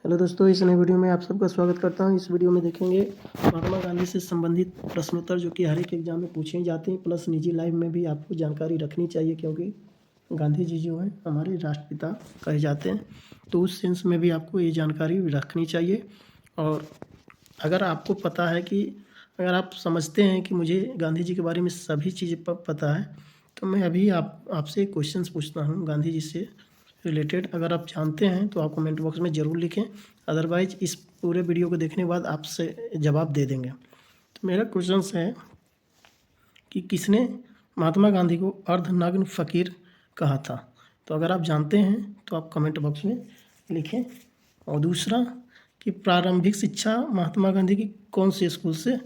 Hello दोस्तों, इस नई वीडियो में आप सबका स्वागत करता हूं। इस वीडियो में देखेंगे महात्मा गांधी से संबंधित प्रश्नोत्तर जो कि हर एक एग्जाम में पूछे जाते हैं, प्लस निजी लाइफ में भी आपको जानकारी रखनी चाहिए क्योंकि गांधी जी जो हैं हमारे राष्ट्रपिता कहे जाते हैं। तो उस सेंस में भी आपको ये जानकारी रखनी चाहिए। और अगर आपको पता है कि अगर आप समझते हैं कि मुझे गांधी जी के बारे में सभी चीज़ें पता है, तो मैं अभी आपसे क्वेश्चंस पूछता हूँ गांधी जी से रिलेटेड। अगर आप जानते हैं तो आप कमेंट बॉक्स में ज़रूर लिखें, अदरवाइज इस पूरे वीडियो को देखने के बाद आपसे जवाब दे देंगे। तो मेरा क्वेश्चंस है कि किसने महात्मा गांधी को अर्धनग्न फ़कीर कहा था। तो अगर आप जानते हैं तो आप कमेंट बॉक्स में लिखें। और दूसरा कि प्रारंभिक शिक्षा महात्मा गांधी की कौन से स्कूल से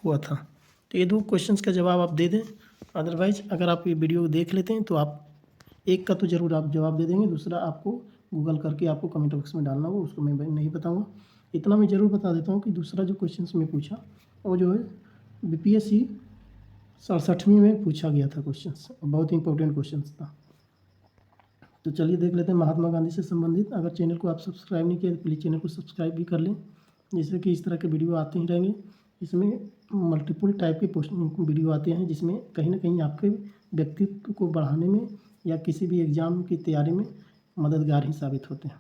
हुआ था। तो ये दो क्वेश्चंस का जवाब आप दे दें, अदरवाइज अगर आप ये वीडियो देख लेते हैं तो आप एक का तो ज़रूर आप जवाब दे देंगे, दूसरा आपको गूगल करके आपको कमेंट बॉक्स में डालना होगा, उसको मैं नहीं बताऊंगा। इतना मैं ज़रूर बता देता हूँ कि दूसरा जो क्वेश्चंस मैं पूछा वो जो है BPSC 67वीं में पूछा गया था क्वेश्चंस, बहुत इंपॉर्टेंट क्वेश्चंस था। तो चलिए देख लेते हैं महात्मा गांधी से संबंधित। अगर चैनल को आप सब्सक्राइब नहीं किया तो प्लीज़ चैनल को सब्सक्राइब भी कर लें, जिससे कि इस तरह के वीडियो आते ही रहेंगे। इसमें मल्टीपल टाइप के वीडियो आते हैं जिसमें कहीं ना कहीं आपके व्यक्तित्व को बढ़ाने में या किसी भी एग्ज़ाम की तैयारी में मददगार ही साबित होते हैं।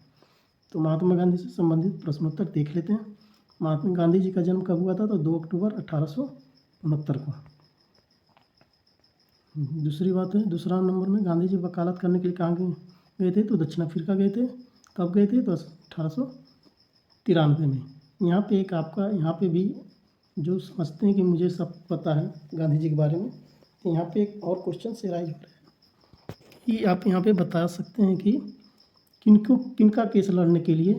तो महात्मा गांधी से संबंधित प्रश्नोत्तर देख लेते हैं। महात्मा गांधी जी का जन्म कब हुआ था? तो 2 अक्टूबर 1869 को। दूसरी बात है, दूसरा नंबर में गांधी जी वकालत करने के लिए कहाँ गए थे? तो दक्षिण अफ्रीका गए थे। कब गए थे? तो 1893 में। यहाँ पे एक आपका यहाँ पे भी जो समझते हैं कि मुझे सब पता है गांधी जी के बारे में, तो यहाँ पे एक और क्वेश्चन से राइज हो रहा है कि आप यहाँ पे बता सकते हैं कि किनका केस लड़ने के लिए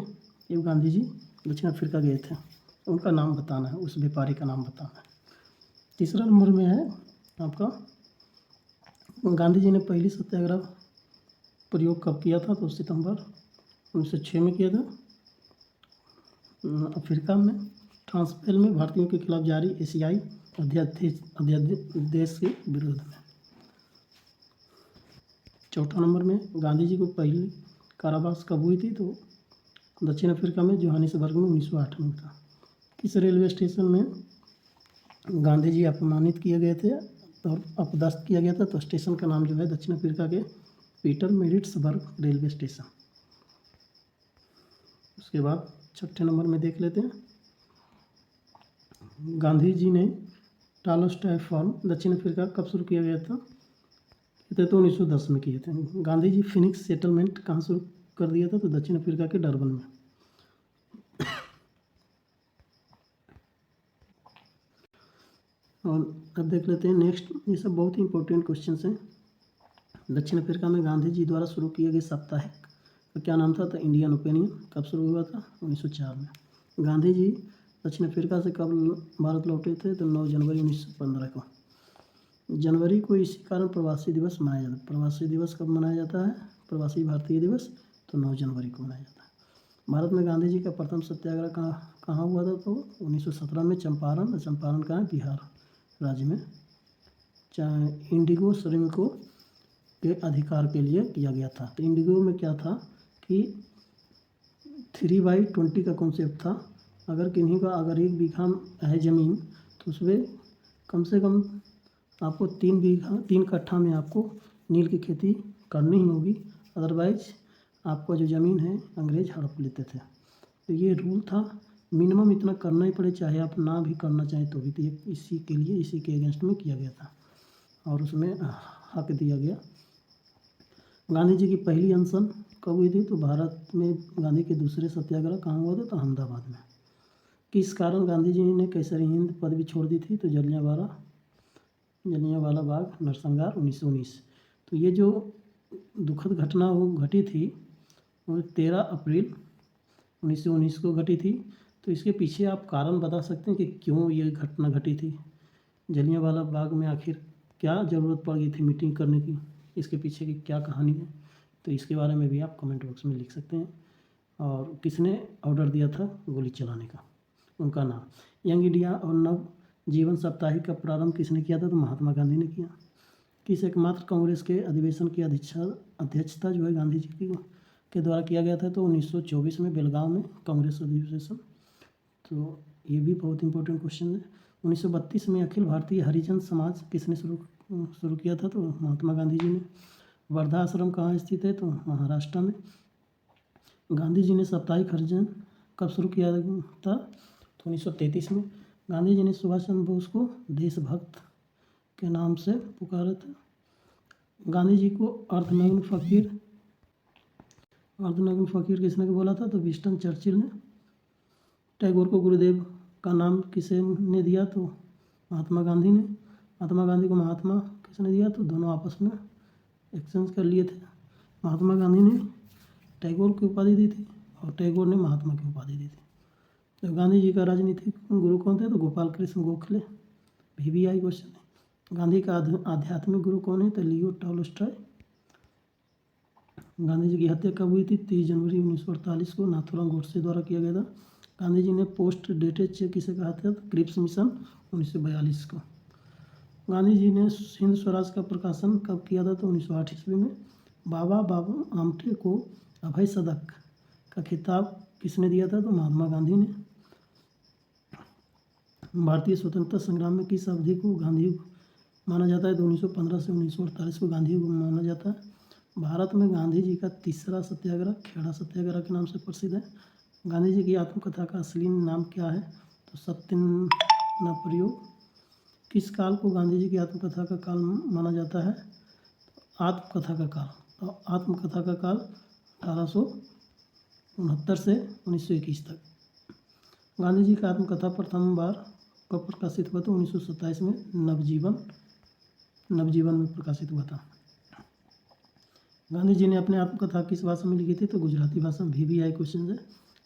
ये गांधी जी दक्षिण अफ्रीका गए थे, उनका नाम बताना है, उस व्यापारी का नाम बताना है। तीसरा नंबर में है आपका गांधी जी ने पहली सत्याग्रह प्रयोग कब किया था? तो सितंबर 1906 में किया था, अफ्रीका में ट्रांसवेल में भारतीयों के खिलाफ जारी एशियाई अध्यादेश के विरोध में। चौथा नंबर में गांधी जी को पहली कारावास कब हुई थी? तो दक्षिण अफ्रीका में जोहानिसबर्ग में 1908 में था। किस रेलवे स्टेशन में गांधी जी अपमानित किए गए थे और अपदस्थ किया गया था? तो स्टेशन का नाम जो है दक्षिण अफ्रीका के पीटरमेरिट्सबर्ग रेलवे स्टेशन। उसके बाद छठे नंबर में देख लेते हैं, गांधी जी ने टॉलस्टॉय फार्म दक्षिण अफ्रीका कब शुरू किया गया था? तो 1910 में किए थे। गांधी जी फिनिक्स सेटलमेंट कहाँ शुरू कर दिया था? तो दक्षिण अफ्रीका के डरबन में। और अब देख लेते हैं नेक्स्ट, ये सब बहुत ही इंपॉर्टेंट क्वेश्चन हैं। दक्षिण अफ्रीका में गांधी जी द्वारा शुरू किए गए साप्ताहिक का क्या नाम था? तो इंडियन ओपिनियन। कब शुरू हुआ था? 1904 में। गांधी जी दक्षिण अफ्रीका से कब भारत लौटे थे? तो 9 जनवरी 1915 को। जनवरी को इसी कारण प्रवासी दिवस मनाया जाता है। प्रवासी दिवस कब मनाया जाता है? प्रवासी भारतीय दिवस तो 9 जनवरी को मनाया जाता है। भारत में गांधी जी का प्रथम सत्याग्रह कहाँ हुआ था? तो 1917 में चंपारण। चंपारण कहाँ है? बिहार राज्य में। इंडिगो श्रमिकों के अधिकार के लिए किया गया था। तो इंडिगो में क्या था कि 3/20 का कॉन्सेप्ट था। अगर किन्हीं का अगर 1 बीघा है ज़मीन तो उसमें कम से कम आपको 3 कट्ठा में आपको नील की खेती करनी ही होगी, अदरवाइज आपको जो ज़मीन है अंग्रेज हड़प लेते थे। तो ये रूल था, मिनिमम इतना करना ही पड़े, चाहे आप ना भी करना चाहें तो भी। तो ये इसी के लिए, इसी के अगेंस्ट में किया गया था और उसमें हक दिया गया। गांधी जी की पहली अनशन कब हुई थी? तो भारत में गांधी के दूसरे सत्याग्रह कहाँ हुआ था? तो अहमदाबाद में। किस कारण गांधी जी ने केसरी हिंद पदवी छोड़ दी थी? तो जलियांवाला बाग नरसंहार 1919। तो ये जो दुखद घटना वो घटी थी वो 13 अप्रैल 1919 को घटी थी। तो इसके पीछे आप कारण बता सकते हैं कि क्यों ये घटना घटी थी? जलियांवाला बाग में आखिर क्या ज़रूरत पड़ गई थी मीटिंग करने की? इसके पीछे की क्या कहानी है? तो इसके बारे में भी आप कमेंट बॉक्स में लिख सकते हैं। और किसने ऑर्डर दिया था गोली चलाने का? उनका नाम। यंग इंडिया और नव जीवन साप्ताहिक का प्रारंभ किसने किया था? तो महात्मा गांधी ने किया। किस एकमात्र कांग्रेस के अधिवेशन की अध्यक्षता जो है गांधी जी की के द्वारा किया गया था? तो 1924 में बेलगांव में कांग्रेस अधिवेशन। तो ये भी बहुत इंपॉर्टेंट क्वेश्चन है। 1932 में अखिल भारतीय हरिजन समाज किसने शुरू किया था? तो महात्मा गांधी जी ने। वर्धा आश्रम कहाँ स्थित है? तो महाराष्ट्र में। गांधी जी ने साप्ताहिक हरिजन कब शुरू किया था? तो 1933 में। गांधी जी ने सुभाष चंद्र बोस को देशभक्त के नाम से पुकारा था। गांधी जी को अर्धनग्न फकीर किसने बोला था? तो विंस्टन चर्चिल ने। टैगोर को गुरुदेव का नाम किसने दिया? तो महात्मा गांधी ने। महात्मा गांधी को महात्मा किसने दिया? तो दोनों आपस में एक्सचेंज कर लिए थे। महात्मा गांधी ने टैगोर की उपाधि दी थी और टैगोर ने महात्मा की उपाधि दी थी। तो गांधी जी का राजनीतिक गुरु कौन थे? तो गोपाल कृष्ण गोखले। VBI क्वेश्चन है। गांधी का आध्यात्मिक गुरु कौन है? तो लियो टॉलस्टॉय। गांधी जी की हत्या कब हुई थी? 30 जनवरी 1948 को नाथूराम गोडसे द्वारा किया गया था। गांधी जी ने पोस्ट डेटेड चेक किसे कहा था? क्रिप्स मिशन 1942 को। गांधी जी ने हिंद स्वराज का प्रकाशन कब किया था? तो 1908 ईस्वी में। बाबा आमटे को अभय सदक का खिताब किसने दिया था? तो महात्मा गांधी ने। भारतीय स्वतंत्रता संग्राम में किस अवधि को गांधी माना जाता है? तो 1915 से 1948 को गांधी को माना जाता है। भारत में गांधी जी का तीसरा सत्याग्रह खेड़ा सत्याग्रह के नाम से प्रसिद्ध है। गांधी जी की आत्मकथा का असली नाम क्या है? तो सत्य न प्रयोग। किस काल को गांधी जी की आत्मकथा का काल माना जाता है? आत्मकथा का काल। तो आत्मकथा का काल 1869 से 1921 तक। गांधी जी का आत्मकथा प्रथम बार कब प्रकाशित हुआ? तो 1927 में नवजीवन में प्रकाशित हुआ था। गांधी जी ने अपने आत्मकथा किस भाषा में लिखी थी? तो गुजराती भाषा में। VBI क्वेश्चन है।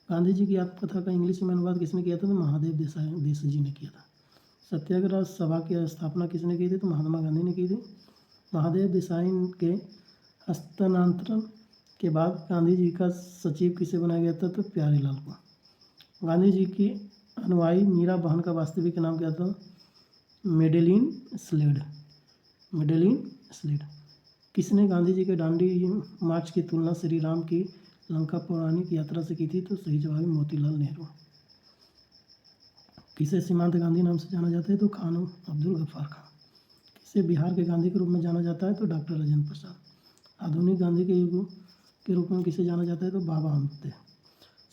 गांधी जी की आत्मकथा का इंग्लिश में अनुवाद किसने किया था? तो महादेव देसाई जी ने किया था। सत्याग्रह सभा की स्थापना किसने की थी? तो महात्मा गांधी ने की थी। महादेव देसाई के हस्तांतरण के बाद गांधी जी का सचिव किसे बनाया गया था? तो प्यारेलाल को। गांधी जी की अनुयायी मीरा बहन का वास्तविक नाम क्या था? Madeleine Slade. किसने गांधी जी के दांडी मार्च की तुलना श्री राम की लंका पौराणिक यात्रा से की थी? तो सही जवाब है मोतीलाल नेहरू। किसे सीमांत गांधी नाम से जाना जाता है? तो खान अब्दुल गफ्फार खान। किसे बिहार के गांधी के रूप में जाना जाता है? तो डॉक्टर राजेंद्र प्रसाद। आधुनिक गांधी के युग के रूप में किसे जाना जाता है? तो बाबा आमटे।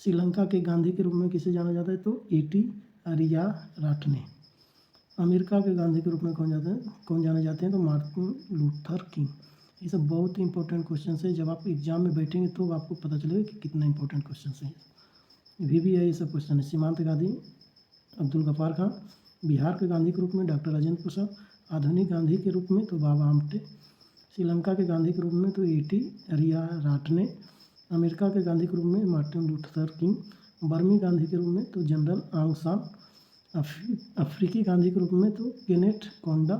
श्रीलंका के गांधी के रूप में किसे जाना जाता है? तो A.T. अरिया राटने। अमेरिका के गांधी के रूप में कौन जाने जाते हैं? तो मार्टिन लूथर किंग। ये सब बहुत ही इंपॉर्टेंट क्वेश्चन है। जब आप एग्जाम में बैठेंगे तो आपको पता चलेगा कि कितना इंपॉर्टेंट क्वेश्चन है। VBI ये सब क्वेश्चन है। सीमांत गांधी अब्दुल गफ्फार खान। बिहार के गांधी के रूप में डॉक्टर राजेंद्र प्रसाद। आधुनिक गांधी के रूप में तो बाबा आमटे। श्रीलंका के गांधी के रूप में तो A.T. अरिया राटने। अमेरिका के गांधी के रूप में मार्टिन लूथर किंग। बर्मी गांधी के रूप में तो जनरल आंग सान। अफ्रीकी गांधी के रूप में तो केनेथ कोंडा।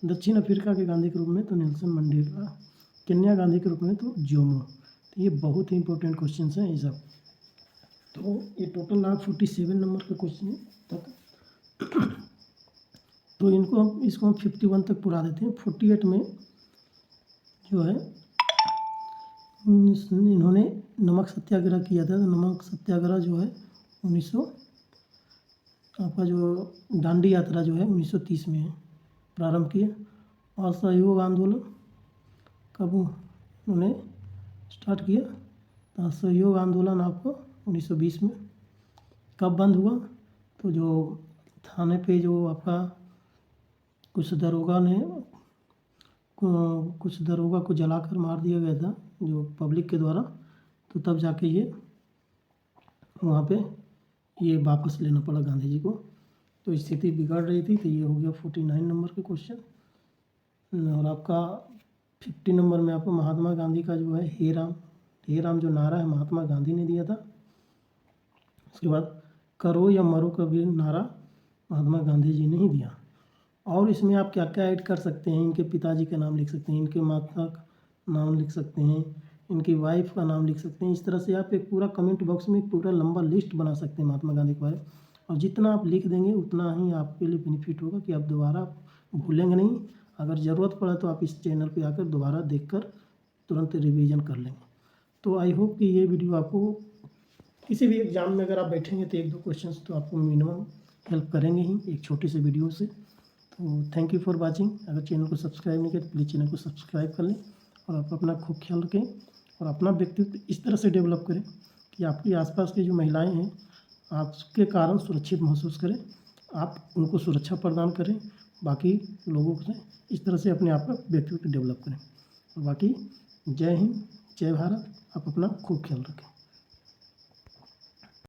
दक्षिण अफ्रीका के गांधी के रूप में तो नेल्सन मंडेला। केन्या गांधी के रूप में तो जोमो। तो ये बहुत ही इंपॉर्टेंट क्वेश्चन हैं ये सब। तो ये टोटल आप 47 नंबर का क्वेश्चन तक तो इसको हम 51 तक पूरा देते हैं। 48 में जो है इन्होंने नमक सत्याग्रह किया था। तो नमक सत्याग्रह जो है 1900 आपका जो दांडी यात्रा जो है 1930 में प्रारंभ किया। और असहयोग आंदोलन कब उन्होंने स्टार्ट किया? तो असहयोग आंदोलन आपको 1920 में। कब बंद हुआ? तो जो थाने पे जो आपका कुछ दरोगा को जलाकर मार दिया गया था जो पब्लिक के द्वारा, तो तब जाके ये वहाँ पे ये वापस लेना पड़ा गांधी जी को। तो स्थिति बिगड़ रही थी। तो ये हो गया 49 नंबर के क्वेश्चन। और आपका 50 नंबर में आपको महात्मा गांधी का जो है हे राम जो नारा है महात्मा गांधी ने दिया था। उसके बाद करो या मरो का भी नारा महात्मा गांधी जी ने ही दिया। और इसमें आप क्या क्या ऐड कर सकते हैं? इनके पिताजी का नाम लिख सकते हैं, इनके माता का नाम लिख सकते हैं, इनकी वाइफ का नाम लिख सकते हैं। इस तरह से आप एक पूरा कमेंट बॉक्स में एक पूरा लंबा लिस्ट बना सकते हैं महात्मा गांधी के बारे में। और जितना आप लिख देंगे उतना ही आपके लिए बेनिफिट होगा कि आप दोबारा भूलेंगे नहीं। अगर ज़रूरत पड़ा तो आप इस चैनल पे आकर दोबारा देखकर तुरंत रिवीजन कर लेंगे। तो आई होप कि ये वीडियो आपको किसी भी एग्ज़ाम में अगर आप बैठेंगे तो 1-2 क्वेश्चंस तो आपको मिनिमम हेल्प करेंगे ही एक छोटी सी वीडियो से। तो थैंक यू फॉर वाचिंग। अगर चैनल को सब्सक्राइब नहीं किया तो प्लीज़ चैनल को सब्सक्राइब कर लें और आप अपना खूब ख्याल रखें और अपना व्यक्तित्व इस तरह से डेवलप करें कि आपके आसपास की जो महिलाएं हैं आपके कारण सुरक्षित महसूस करें, आप उनको सुरक्षा प्रदान करें, बाकी लोगों से इस तरह से अपने आप का व्यक्तित्व डेवलप करें। और बाकी जय हिंद, जय भारत। आप अपना खूब ख्याल रखें।